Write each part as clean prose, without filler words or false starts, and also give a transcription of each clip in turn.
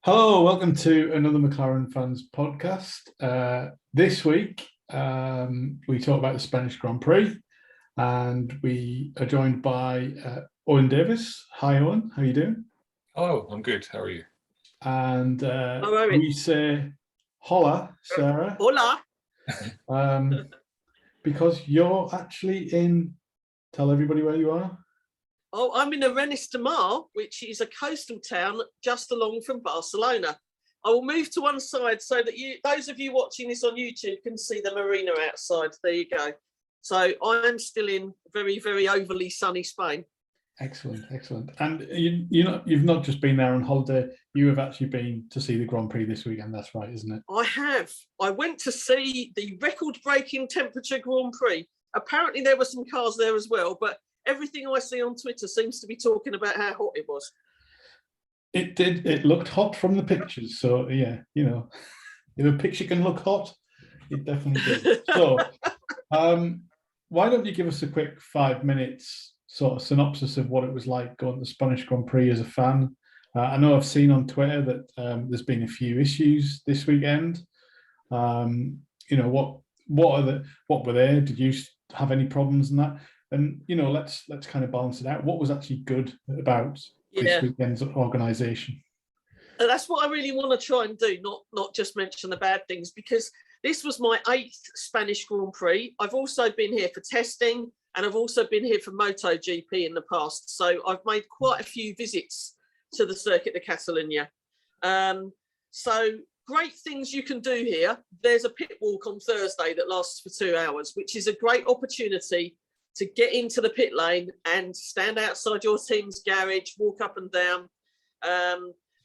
Hello, welcome to another McLaren Fans podcast. This week, we talk about the Spanish Grand Prix, and we are joined by Owen Davis. Hi, Owen. How are you doing? Hello, I'm good. How are you? And Hello, we say hola, Sarah, Hola. because you're actually in. Tell everybody where you are. Oh, I'm in Arenas de Mar, which is a coastal town just along from Barcelona. I will move to one side so that those of you watching this on YouTube can see the marina outside. There you go. So I'm still in very, very overly sunny Spain. Excellent, excellent. And you've not just been there on holiday. You have actually been to see the Grand Prix this weekend. That's right, isn't it? I have. I went to see the record-breaking temperature Grand Prix. Apparently there were some cars there as well, but everything I see on Twitter seems to be talking about how hot it was. It did. It looked hot from the pictures. So yeah, if a picture can look hot, it definitely did. So, why don't you give us a quick 5 minutes sort of synopsis of what it was like going to the Spanish Grand Prix as a fan? I know I've seen on Twitter that there's been a few issues this weekend. What were there? Did you have any problems in that? And let's kind of balance it out. What was actually good about this weekend's organisation? That's what I really want to try and do, not just mention the bad things, because this was my 8th Spanish Grand Prix. I've also been here for testing, and I've also been here for MotoGP in the past. So I've made quite a few visits to the Circuit de Catalunya. So great things you can do here. There's a pit walk on Thursday that lasts for 2 hours, which is a great opportunity to get into the pit lane and stand outside your team's garage, walk up and down,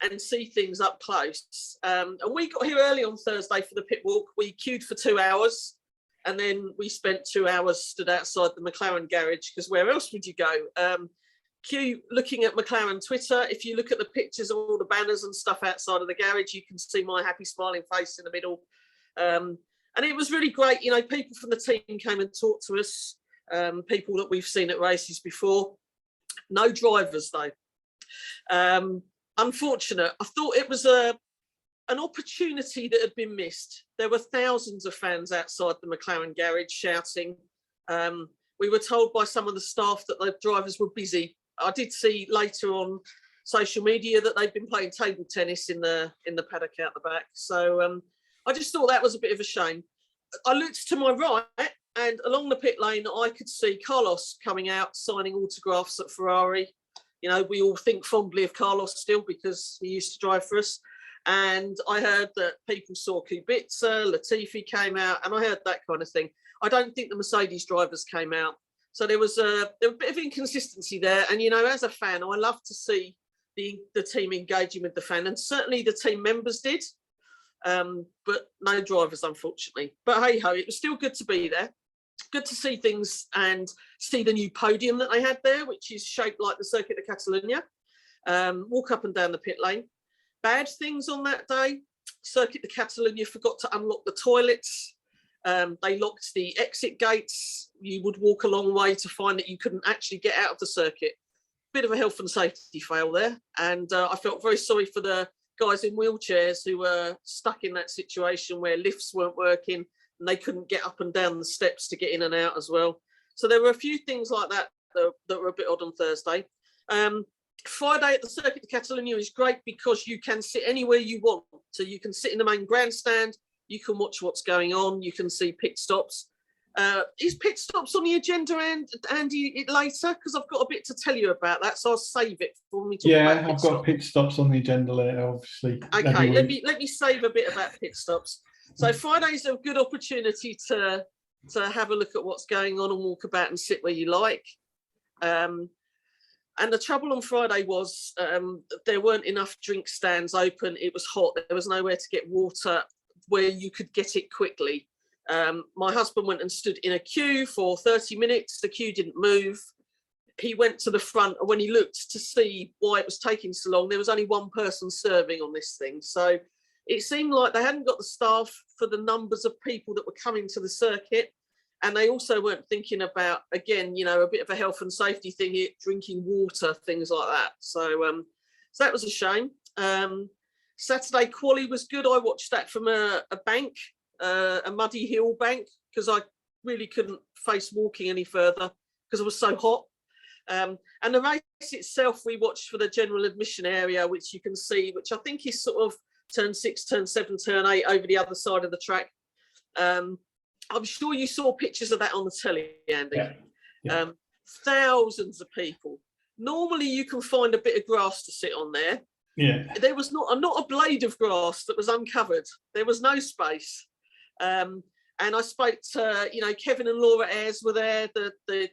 and see things up close. And we got here early on Thursday for the pit walk. We queued for 2 hours, and then we spent 2 hours stood outside the McLaren garage, because where else would you go? Queue looking at McLaren Twitter. If you look at the pictures of all the banners and stuff outside of the garage, you can see my happy smiling face in the middle. And it was really great. People from the team came and talked to us. People that we've seen at races before. No drivers though. Unfortunate. I thought it was an opportunity that had been missed. There were thousands of fans outside the McLaren garage shouting. We were told by some of the staff that the drivers were busy. I did see later on social media that they've been playing table tennis in the paddock out the back. So I just thought that was a bit of a shame. I looked to my right, and along the pit lane, I could see Carlos coming out, signing autographs at Ferrari. We all think fondly of Carlos still because he used to drive for us. And I heard that people saw Kubica, Latifi came out, and I heard that kind of thing. I don't think the Mercedes drivers came out. So there was a bit of inconsistency there. And, as a fan, I love to see the team engaging with the fan. And certainly the team members did. But no drivers, unfortunately. But hey-ho, it was still good to be there. Good to see things and see the new podium that they had there, which is shaped like the Circuit de Catalunya. Walk up and down the pit lane. Bad things on that day. Circuit de Catalunya forgot to unlock the toilets. They locked the exit gates. You would walk a long way to find that you couldn't actually get out of the circuit. Bit of a health and safety fail there. And I felt very sorry for the guys in wheelchairs who were stuck in that situation where lifts weren't working and they couldn't get up and down the steps to get in and out as well. So there were a few things like that that were a bit odd on Thursday. Friday at the Circuit de Catalunya is great because you can sit anywhere you want. So you can sit in the main grandstand, you can watch what's going on, you can see pit stops. Is pit stops on the agenda, Andy, later? Because I've got a bit to tell you about that, so I'll save it for when we talk about pit I've got pit stops on the agenda later, obviously. Okay, let me save a bit about pit stops. So Friday's a good opportunity to have a look at what's going on and walk about and sit where you like. And the trouble on Friday was there weren't enough drink stands open. It was hot. There was nowhere to get water where you could get it quickly. My husband went and stood in a queue for 30 minutes. The queue didn't move. He went to the front, and when he looked to see why it was taking so long, there was only one person serving on this thing. So it seemed like they hadn't got the staff for the numbers of people that were coming to the circuit. And they also weren't thinking about, again, a bit of a health and safety thing here, drinking water, things like that. So that was a shame. Saturday quali was good. I watched that from a bank, a muddy hill bank, because I really couldn't face walking any further because it was so hot. And the race itself, we watched for the general admission area, which you can see, which I think is sort of turn 6, turn 7, turn 8 over the other side of the track. I'm sure you saw pictures of that on the telly, Andy. Yeah. Thousands of people. Normally you can find a bit of grass to sit on there. Yeah. There was not a blade of grass that was uncovered. There was no space. And I spoke to, Kevin and Laura Ayres were there. The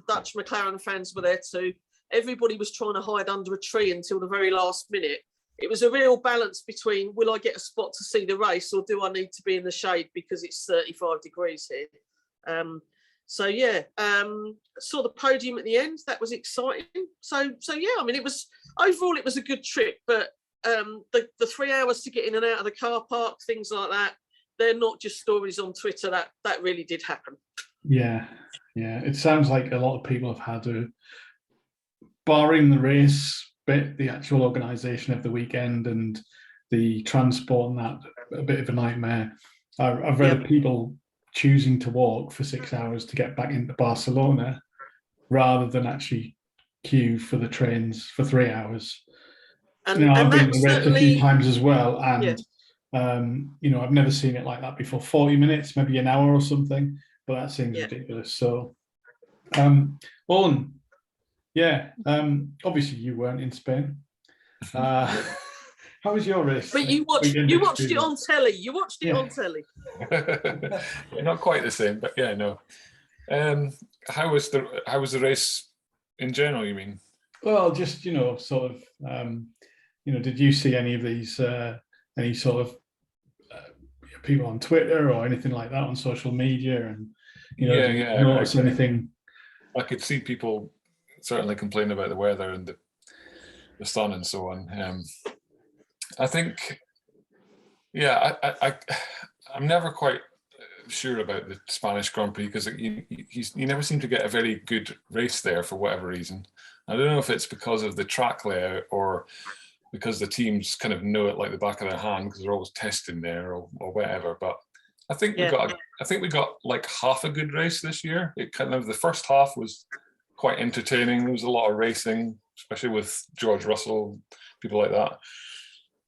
Dutch McLaren fans were there too. Everybody was trying to hide under a tree until the very last minute. It was a real balance between, will I get a spot to see the race, or do I need to be in the shade because it's 35 degrees here? Saw the podium at the end. That was exciting. So yeah, I mean, overall it was a good trip, but the 3 hours to get in and out of the car park, things like that, they're not just stories on Twitter. That really did happen. Yeah. It sounds like a lot of people have had to, barring the race bit, the actual organisation of the weekend and the transport and that, a bit of a nightmare. I've read of people choosing to walk for 6 hours to get back into Barcelona rather than actually queue for the trains for 3 hours. I've been to the race a few times as well, and I've never seen it like that before. 40 minutes, maybe an hour or something, but that seems ridiculous. So, Owen, obviously you weren't in Spain. How was your race? But you watched it on telly. You watched it on telly. Not quite the same, but yeah, no. How was the race in general, you mean? Well, just sort of did you see any of these any sort of people on Twitter or anything like that on social media, and did you notice anything? I could see people certainly complain about the weather and the sun and so on. I think, I'm never quite sure about the Spanish Grand Prix because you never seem to get a very good race there for whatever reason. I don't know if it's because of the track layout or because the teams kind of know it like the back of their hand because they're always testing there or whatever. But I think we got like half a good race this year. It kind of, the first half was quite entertaining. There was a lot of racing, especially with George Russell, people like that.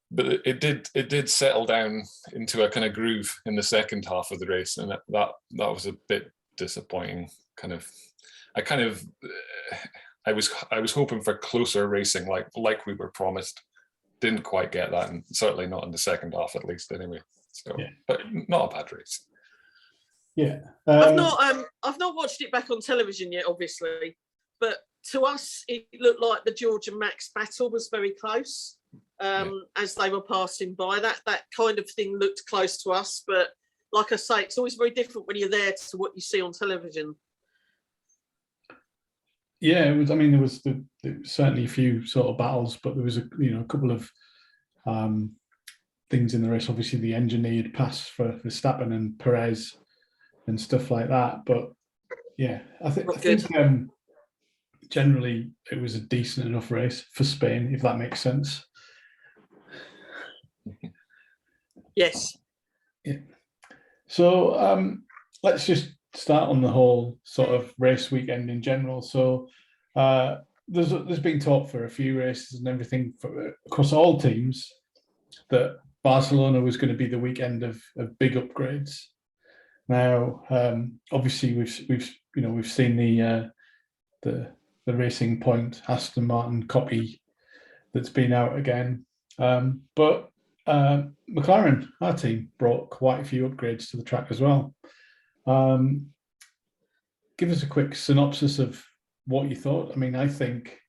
But it did settle down into a kind of groove in the second half of the race, and that was a bit disappointing. I was hoping for closer racing, like we were promised. Didn't quite get that, and certainly not in the second half, at least anyway. So, but not a bad race. Yeah, I've not watched it back on television yet, obviously, but to us it looked like the George and Max battle was very close. As they were passing by, that kind of thing looked close to us, but like I say, it's always very different when you're there to what you see on television. Yeah, it was. I mean, there was certainly a few sort of battles, but there was a couple of things in the race. Obviously, the engineered pass for Verstappen and Perez and stuff like that. But yeah, I think generally it was a decent enough race for Spain, if that makes sense. Yes. Yeah. So let's just start on the whole sort of race weekend in general. So there's been talk for a few races and everything across all teams that Barcelona was going to be the weekend of big upgrades. Now, obviously, we've seen the Racing Point Aston Martin copy that's been out again, but McLaren, our team, brought quite a few upgrades to the track as well. Give us a quick synopsis of what you thought. I mean, I think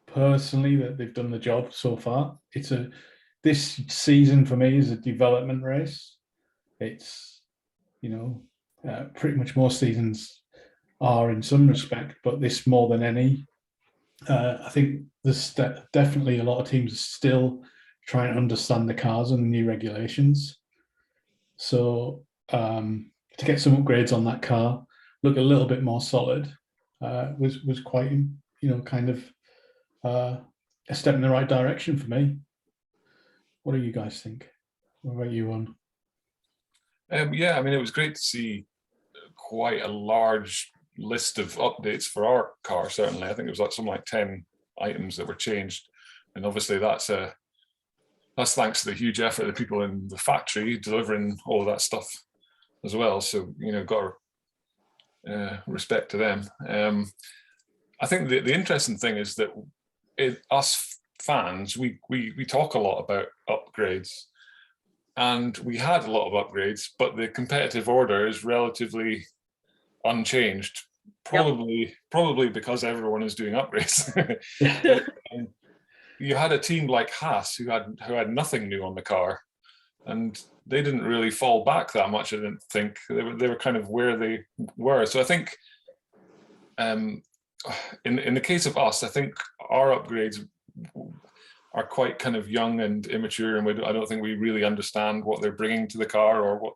personally that they've done the job so far. This season for me is a development race. It's pretty much more seasons are in some respect, but this more than any. I think there's definitely a lot of teams are still trying to understand the cars and the new regulations. So to get some upgrades on that car, look a little bit more solid, was quite, kind of a step in the right direction for me. What do you guys think? What about you, on? Yeah, I mean, it was great to see quite a large list of updates for our car. Certainly, I think it was like something like 10 items that were changed, and obviously that's thanks to the huge effort of the people in the factory delivering all of that stuff as well. So got respect to them. I think the interesting thing is that us fans, we talk a lot about upgrades, and we had a lot of upgrades, but the competitive order is relatively unchanged. Probably because everyone is doing upgrades. And you had a team like Haas who had nothing new on the car, and they didn't really fall back that much. I didn't think they were kind of where they were. So I think, in the case of us, I think our upgrades are quite kind of young and immature, and I don't think we really understand what they're bringing to the car or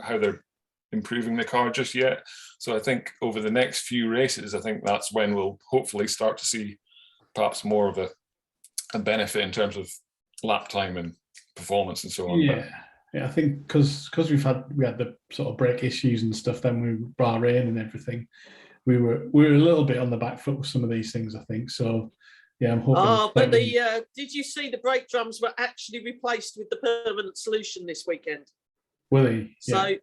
how they're improving the car just yet. So I think over the next few races, I think that's when we'll hopefully start to see perhaps more of a benefit in terms of lap time and performance and so on. Yeah, I think because we had the sort of brake issues and stuff, then we Bahrain and everything, we were a little bit on the back foot with some of these things, I think. So yeah, I'm hoping. Oh, but did you see the brake drums were actually replaced with the permanent solution this weekend? Will he? So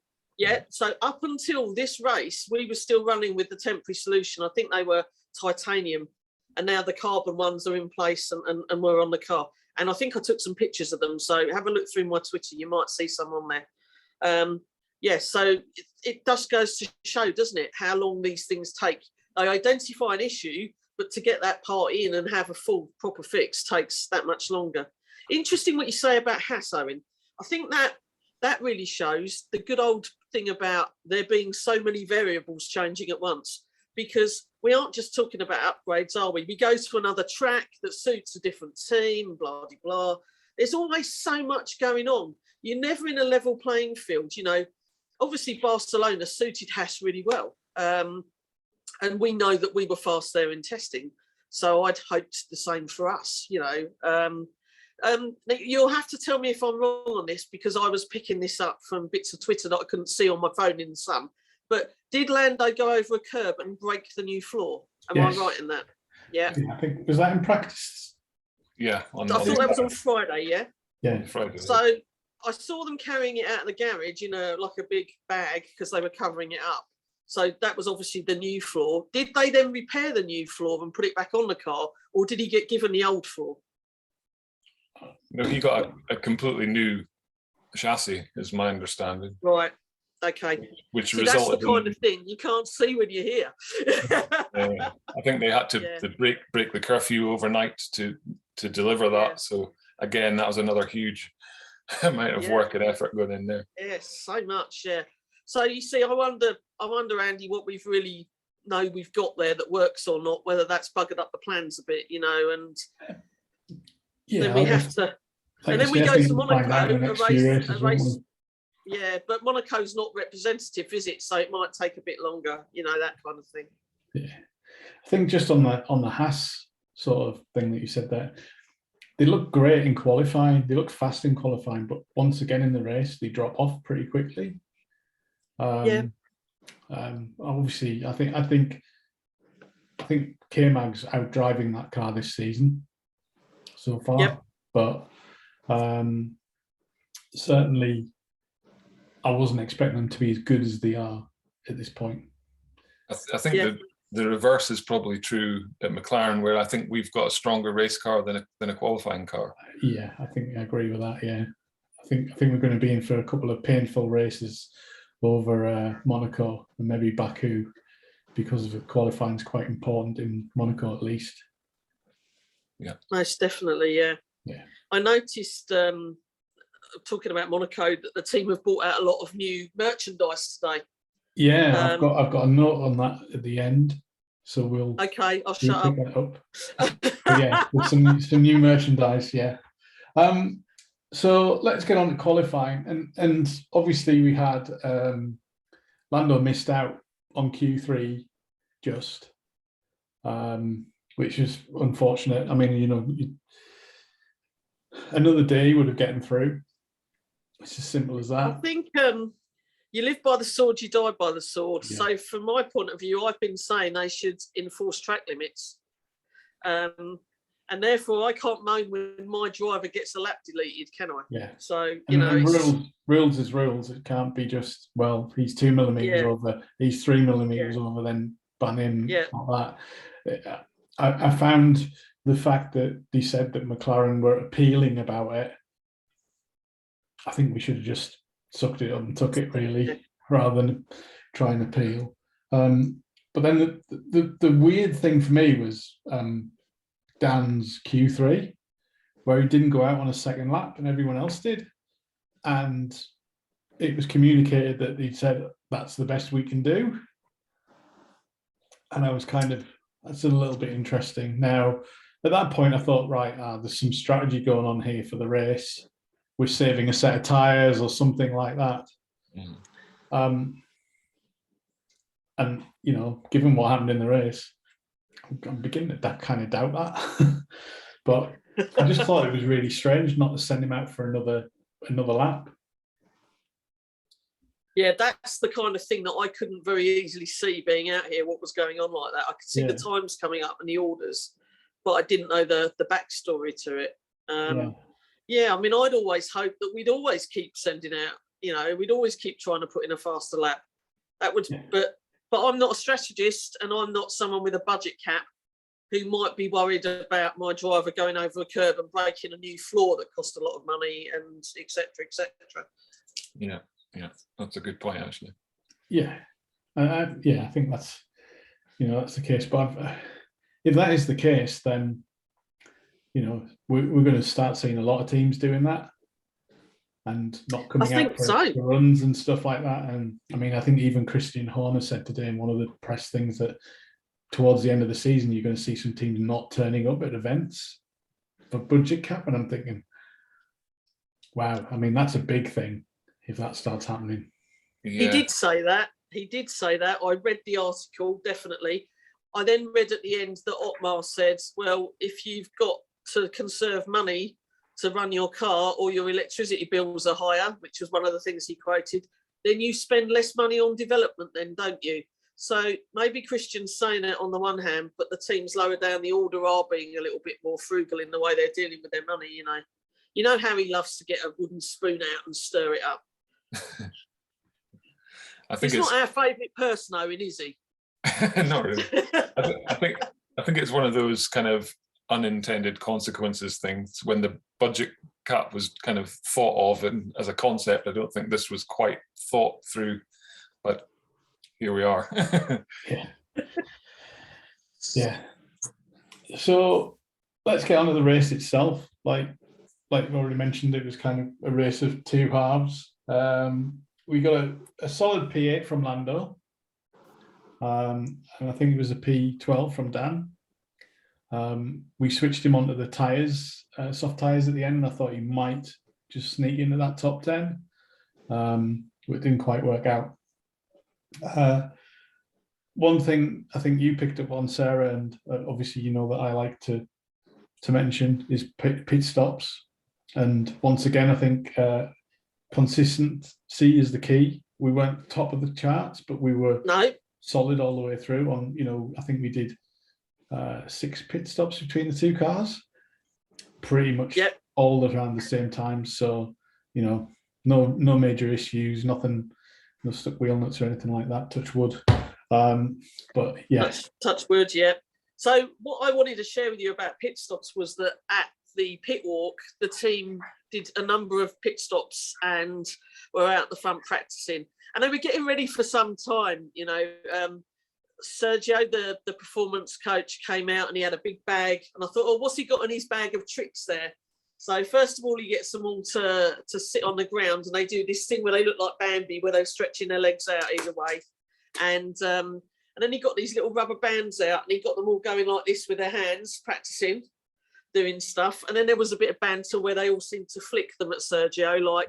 so up until this race, we were still running with the temporary solution. I think they were titanium, and now the carbon ones are in place and we're on the car. And I think I took some pictures of them. So have a look through my Twitter. You might see some on there. So it just goes to show, doesn't it, how long these things take. They identify an issue, but to get that part in and have a full proper fix takes that much longer. Interesting what you say about Haas, Owen. I think that really shows the good old thing about there being so many variables changing at once, because we aren't just talking about upgrades, are we? We go to another track that suits a different team, blah, blah, blah. There's always so much going on. You're never in a level playing field. Obviously Barcelona suited Haas really well. And we know that we were fast there in testing. So I'd hoped the same for us, You'll have to tell me if I'm wrong on this, because I was picking this up from bits of Twitter that I couldn't see on my phone in the sun. But did Lando go over a curb and break the new floor? Am I right in that? Yeah. I think, was that in practice? Yeah. I thought that was on Friday, yeah? Yeah. Friday. So I saw them carrying it out of the garage in a big bag because they were covering it up. So that was obviously the new floor. Did they then repair the new floor and put it back on the car, or did he get given the old floor? No, he got a completely new chassis, is my understanding. Right. Okay. Which See, resulted that's the kind of thing you can't see when you're here. I think they had to break the curfew overnight to deliver that. Yeah. So again, that was another huge amount of work and effort going in there. Yes, so much. Yeah. So you see, I wonder, Andy, what we've really know we've got there that works or not. Whether that's buggered up the plans a bit, and then we have to. And then we go to Monaco, a race. Yeah, but Monaco's not representative, is it? So it might take a bit longer, that kind of thing. Yeah, I think just on the Haas sort of thing that you said there, they look great in qualifying. They look fast in qualifying, but once again in the race, they drop off pretty quickly. Obviously, I think K-Mag's out driving that car this season so far. Yep. But certainly, I wasn't expecting them to be as good as they are at this point. I think the reverse is probably true at McLaren, where I think we've got a stronger race car than a qualifying car. Yeah, I think I agree with that. Yeah, I think we're going to be in for a couple of painful races over Monaco and maybe Baku, because of qualifying is quite important in Monaco at least. Yeah, most definitely. Yeah. I noticed. Talking about Monaco, that the team have brought out a lot of new merchandise today. Yeah, I've got a note on that at the end, so we'll. Okay, I'll shut up. That up. Yeah, with some new merchandise. Yeah. So let's get on to qualifying, and obviously we had Lando missed out on Q3, which is unfortunate. I mean, another day would have gotten through. It's as simple as I that. think you live by the sword, you die by the sword. Yeah. So from my point of view, I've been saying they should enforce track limits. And therefore I can't moan when my driver gets a lap deleted, can I? Yeah. So, and rules is rules. It can't be just, well, he's 2 millimeters over, he's 3 millimeters over, then ban him like that. I found the fact that they said that McLaren were appealing about it. I think we should have just sucked it up and took it, really, rather than try and appeal. But then the weird thing for me was Dan's Q3, where he didn't go out on a second lap and everyone else did. And it was communicated that he'd said, that's the best we can do. And I was that's a little bit interesting. Now, at that point, I thought, right, there's some strategy going on here for the race. We're saving a set of tyres or something like that. And, given what happened in the race, I'm beginning to kind of doubt that. But I just thought it was really strange not to send him out for another lap. Yeah, that's the kind of thing that I couldn't very easily see being out here, what was going on like that. I could see the times coming up and the orders, but I didn't know the backstory to it. I mean, I'd always hoped that we'd always keep sending out, we'd always keep trying to put in a faster lap. That would, but I'm not a strategist, and I'm not someone with a budget cap who might be worried about my driver going over a curb and breaking a new floor that cost a lot of money, and et cetera, et cetera. Yeah, that's a good point, actually. Yeah, I think that's the case. But if that is the case, then we're going to start seeing a lot of teams doing that and not coming out for runs and stuff like that. And I mean, I think even Christian Horner said today in one of the press things that towards the end of the season, you're going to see some teams not turning up at events for budget cap. And I'm thinking, wow, I mean, that's a big thing if that starts happening. He did say that. I read the article, definitely. I then read at the end that Otmar said, well, if you've got to conserve money to run your car or your electricity bills are higher, which was one of the things he quoted, then you spend less money on development then, don't you? So maybe Christian's saying it on the one hand, but the teams lower down the order are being a little bit more frugal in the way they're dealing with their money, You know how he loves to get a wooden spoon out and stir it up. I think he's not our favourite person, Owen, is he? Not really. I think it's one of those kind of unintended consequences things. When the budget cap was kind of thought of and as a concept, I don't think this was quite thought through, but here we are. Yeah. So let's get on to the race itself. Like we've already mentioned, it was kind of a race of two halves. We got a solid P8 from Lando, and I think it was a P12 from Dan. We switched him onto the tyres, soft tyres at the end, and I thought he might just sneak into that top 10, but it didn't quite work out. One thing I think you picked up on, Sarah, and obviously you know that I like to mention is pit stops. And once again, I think consistency is the key. We weren't top of the charts, but we were solid all the way through. I think we did 6 pit stops between the two cars, pretty much all around the same time. So, no major issues, nothing, no stuck wheel nuts or anything like that. Touch wood. But yeah, touch wood. Yeah. So what I wanted to share with you about pit stops was that at the pit walk, the team did a number of pit stops and were out the front practicing, and they were getting ready for some time. Sergio, the performance coach, came out and he had a big bag, and I thought, oh, what's he got in his bag of tricks there? So first of all, he gets them all to sit on the ground, and they do this thing where they look like Bambi, where they're stretching their legs out either way, and then he got these little rubber bands out, and he got them all going like this with their hands, practicing doing stuff. And then there was a bit of banter where they all seemed to flick them at Sergio, like,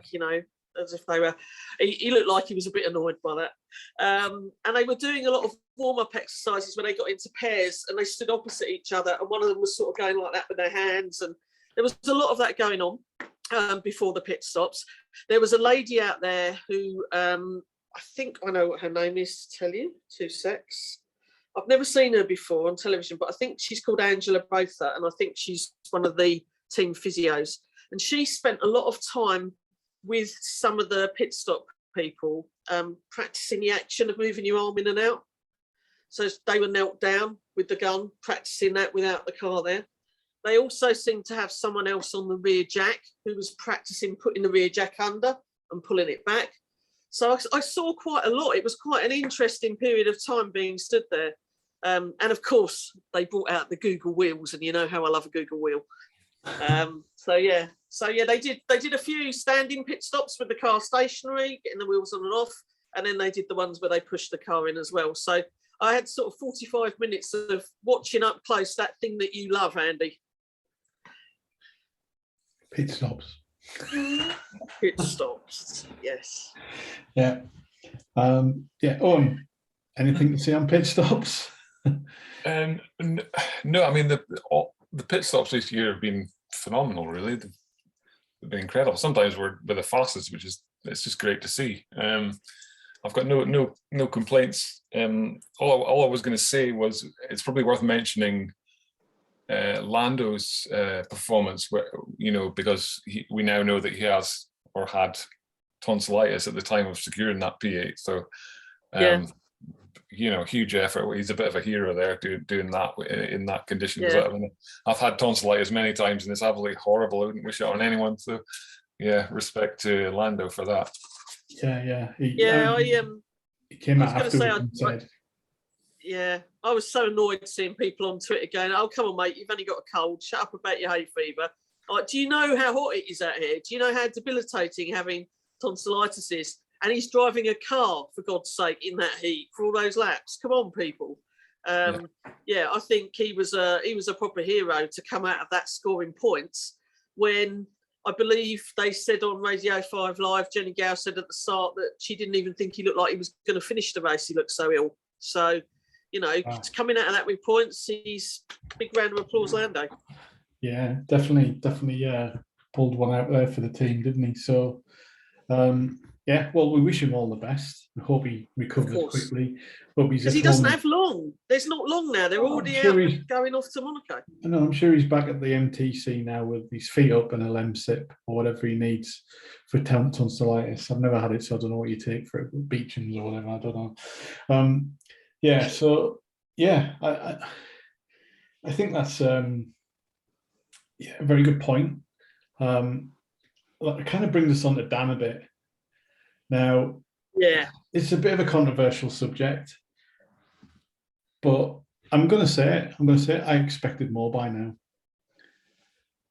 as if they were, he looked like he was a bit annoyed by that. And they were doing a lot of warm-up exercises where they got into pairs and they stood opposite each other, and one of them was sort of going like that with their hands, and there was a lot of that going on. before the pit stops. There was a lady out there who I think I know what her name is. To tell you, 2 secs. I've never seen her before on television, but I think she's called Angela Botha, and I think she's one of the team physios. And she spent a lot of time with some of the pit stop people, practicing the action of moving your arm in and out. So they were knelt down with the gun, practicing that without the car there. They also seemed to have someone else on the rear jack who was practicing putting the rear jack under and pulling it back. So I saw quite a lot. It was quite an interesting period of time being stood there. And of course, they brought out the Google wheels, and you know how I love a Google wheel. So yeah, they did a few standing pit stops with the car stationary, getting the wheels on and off, and then they did the ones where they pushed the car in as well. So I had sort of 45 minutes of watching up close that thing that you love, Andy. Pit stops. Pit stops, yes. Yeah. Anything to say on pit stops? No, I mean the pit stops this year have been phenomenal. Really, they've been incredible. Sometimes we're the fastest, it's just great to see. I've got no complaints. All I was going to say was it's probably worth mentioning Lando's performance, where, because we now know that he has or had tonsillitis at the time of securing that P8. So, huge effort. He's a bit of a hero there doing that in that condition. Yeah. I mean, I've had tonsillitis many times, and it's absolutely horrible. I wouldn't wish it on anyone. So, yeah, respect to Lando for that. Yeah. He came out afterwards and said. Yeah, I was so annoyed seeing people on Twitter going, "Oh, come on, mate, you've only got a cold. Shut up about your hay fever." Like, do you know how hot it is out here? Do you know how debilitating having tonsillitis is? And he's driving a car, for God's sake, in that heat for all those laps. Come on, people. I think he was a proper hero to come out of that scoring points when I believe they said on Radio 5 Live, Jenny Gow said at the start that she didn't even think he looked like he was going to finish the race. He looked so ill. So, coming out of that with points, he's big round of applause, Lando. Yeah, definitely pulled one out there for the team, didn't he? So, well, we wish him all the best. We hope he recovers quickly. Because he doesn't have long. There's not long now. They're already out going off to Monaco. I know. I'm sure he's back at the MTC now with his feet up and a Lemsip or whatever he needs for tonsillitis. I've never had it, so I don't know what you take for it, Beecham's or whatever. I don't know. I think that's a very good point. It kind of brings us on to Dan a bit. Now, it's a bit of a controversial subject, but I'm going to say it. I expected more by now.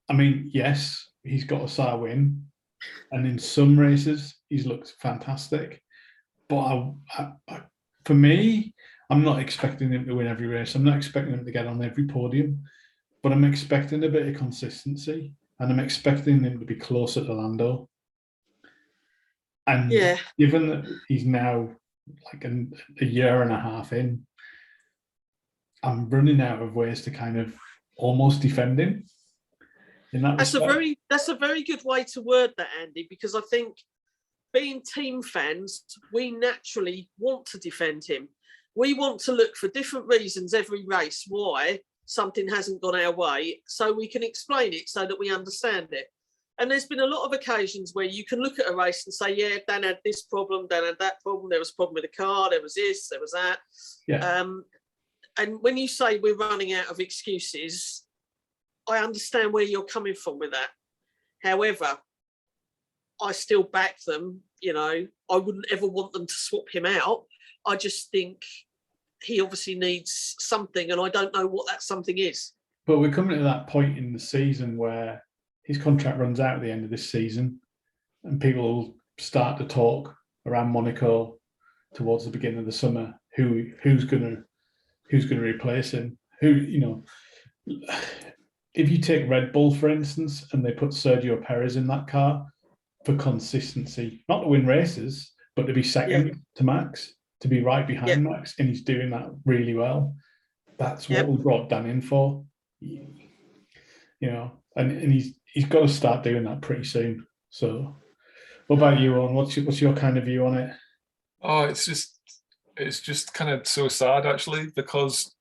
I mean, yes, he's got a SAR win, and in some races he's looked fantastic. But for me, I'm not expecting him to win every race. I'm not expecting him to get on every podium, but I'm expecting a bit of consistency, and I'm expecting him to be closer to Lando. And given that he's now like a year and a half in, I'm running out of ways to kind of almost defend him. In that that's a very good way to word that, Andy, because I think being team fans, we naturally want to defend him. We want to look for different reasons every race why something hasn't gone our way, so we can explain it so that we understand it. And there's been a lot of occasions where you can look at a race and say, yeah, Dan had this problem, Dan had that problem, there was a problem with the car, there was this, there was that. Yeah. And when you say we're running out of excuses, I understand where you're coming from with that. However, I still back them. I wouldn't ever want them to swap him out. I just think he obviously needs something, and I don't know what that something is. But we're coming to that point in the season where his contract runs out at the end of this season, and people will start to talk around Monaco towards the beginning of the summer. Who's going to replace him? If you take Red Bull, for instance, and they put Sergio Perez in that car for consistency, not to win races, but to be second to Max, to be right behind Max, and he's doing that really well. That's what we brought Dan in for, and he's got to start doing that pretty soon. So, what about you, Owen? What's your kind of view on it? Oh, it's just kind of so sad actually, because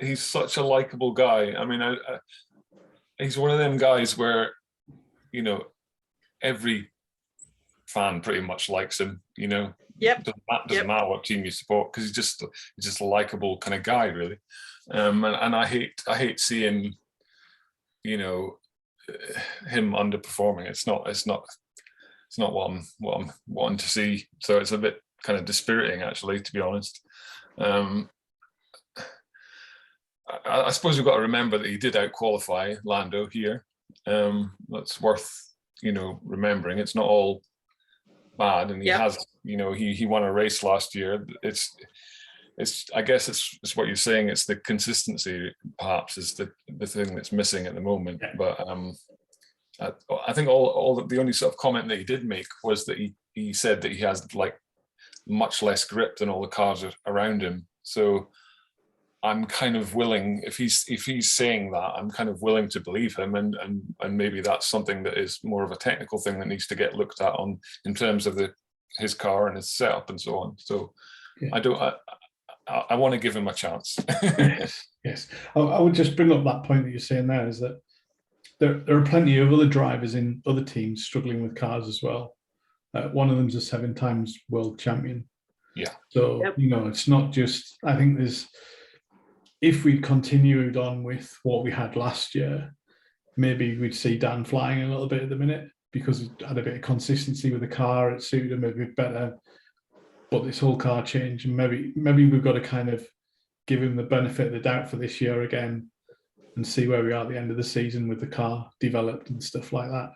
he's such a likable guy. I mean, he's one of them guys where, you know, every fan pretty much likes him. You know, Yep. Doesn't matter what team you support, because he's just a likable kind of guy, really. And I hate seeing, you know, him underperforming. It's not what I'm wanting to see. So it's a bit kind of dispiriting, actually, to be honest. I suppose we've got to remember that he did out-qualify Lando here. That's worth, you know, remembering. It's not all bad, and he has, you know, he won a race last year. It's I guess it's what you're saying. It's the consistency, perhaps, is the thing that's missing at the moment. But I think all the only sort of comment that he did make was that he said that he has like much less grip than all the cars around him. So I'm kind of willing, if he's saying that, I'm kind of willing to believe him, and maybe that's something that is more of a technical thing that needs to get looked at on in terms of his car and his setup and so on. So I want to give him a chance. Yes. I would just bring up that point that you're saying there, is that there are plenty of other drivers in other teams struggling with cars as well. One of them's a 7 times world champion. Yeah. So, you know, it's not just, I think if we continued on with what we had last year, maybe we'd see Dan flying a little bit at the minute, because he had a bit of consistency with the car. It suited him a bit better. But this whole car change, and maybe we've got to kind of give him the benefit of the doubt for this year again, and see where we are at the end of the season with the car developed and stuff like that.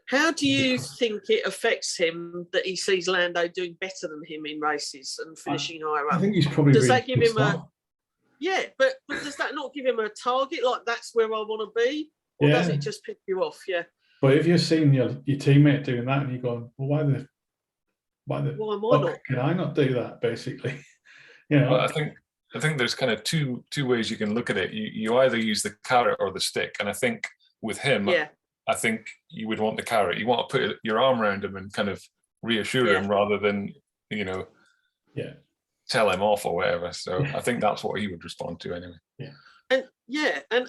How do you think it affects him that he sees Lando doing better than him in races and finishing higher up? I think he's probably does really that give him but does that not give him a target, like that's where I want to be, or does it just pick you off? Yeah. But if you're seeing your teammate doing that and you're going, well, why can I not do that? Basically, you know. Well, I think there's kind of two ways you can look at it. You either use the carrot or the stick, and I think with him, I think you would want the carrot. You want to put your arm around him and kind of reassure him, rather than, you know, tell him off or whatever. So I think that's what he would respond to anyway. And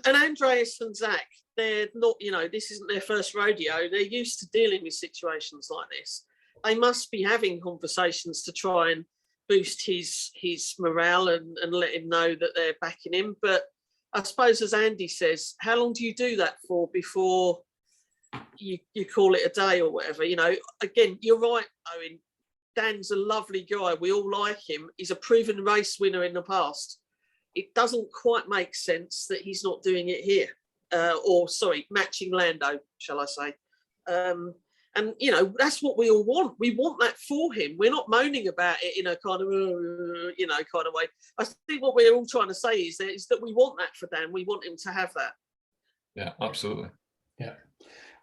Andreas and Zach, they're not, you know, this isn't their first rodeo. They're used to dealing with situations like this. They must be having conversations to try and boost his morale and let him know that they're backing him. But I suppose, as Andy says, how long do you do that for before you call it a day or whatever? You know, again, you're right, Owen. Dan's a lovely guy. We all like him. He's a proven race winner in the past. It doesn't quite make sense that he's not doing it here. Matching Lando, shall I say. And, you know, that's what we all want. We want that for him. We're not moaning about it in a kind of, kind of way. I think what we're all trying to say is that we want that for Dan. We want him to have that. Yeah, absolutely. Yeah.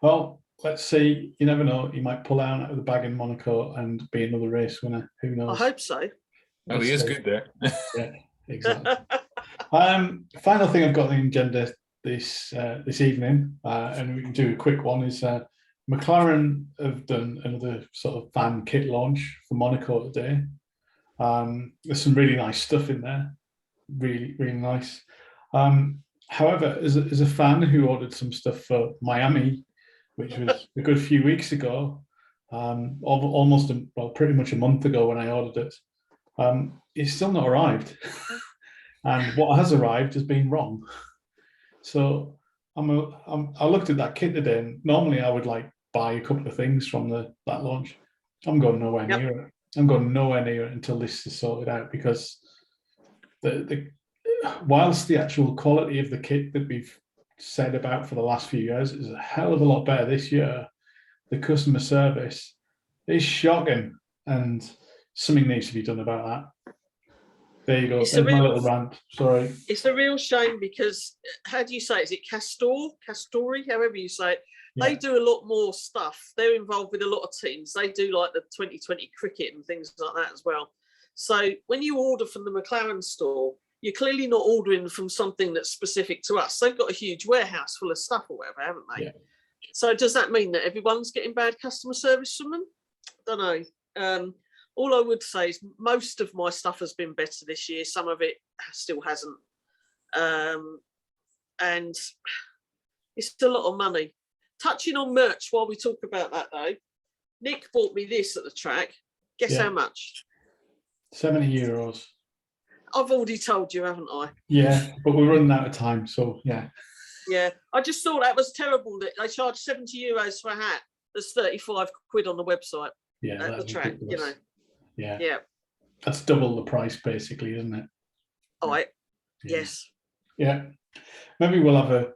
Well, let's see. You never know. He might pull out of the bag in Monaco and be another race winner. Who knows? I hope so. Well, he is good there. Yeah, exactly. Final thing I've got on the agenda this evening, and we can do a quick one, is McLaren have done another sort of fan kit launch for Monaco today. There's some really nice stuff in there. Really, really nice. However, as a fan who ordered some stuff for Miami, which was a good few weeks ago, pretty much a month ago when I ordered it, it's still not arrived. And what has arrived has been wrong. So I looked at that kit today, and normally I would buy a couple of things from that launch. I'm going nowhere near it. I'm going nowhere near it until this is sorted out, because whilst the actual quality of the kit that we've said about for the last few years is a hell of a lot better this year, the customer service is shocking, and something needs to be done about that. There you go. There's my little rant. Sorry. It's a real shame, because how do you say it? Is it Castori, however you say it? Yeah. They do a lot more stuff. They're involved with a lot of teams. They do like the 2020 cricket and things like that as well. So when you order from the McLaren store, you're clearly not ordering from something that's specific to us. They've got a huge warehouse full of stuff or whatever, haven't they? So does that mean that everyone's getting bad customer service from them? Don't know. All I would say is most of my stuff has been better this year. Some of it still hasn't. And it's a lot of money. Touching on merch while we talk about that though, Nick bought me this at the track. Guess how much? €70. I've already told you, haven't I? Yeah, but we're running out of time, so yeah. Yeah, I just thought that was terrible that they charge €70 for a hat. There's 35 quid on the website at the track, you know. Yeah. That's double the price basically, isn't it? All right. Yes. Yeah. Maybe we'll have a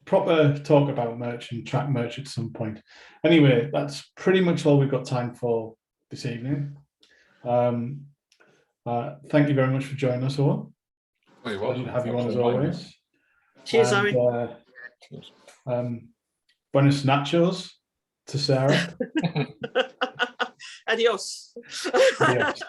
proper talk about merch and track merch at some point. Anyway, that's pretty much all we've got time for this evening. Thank you very much for joining us all. Oh, you're welcome. Pleasure to have you on as always. Cheers, and, buenos nachos to Sarah. Adios. Adios.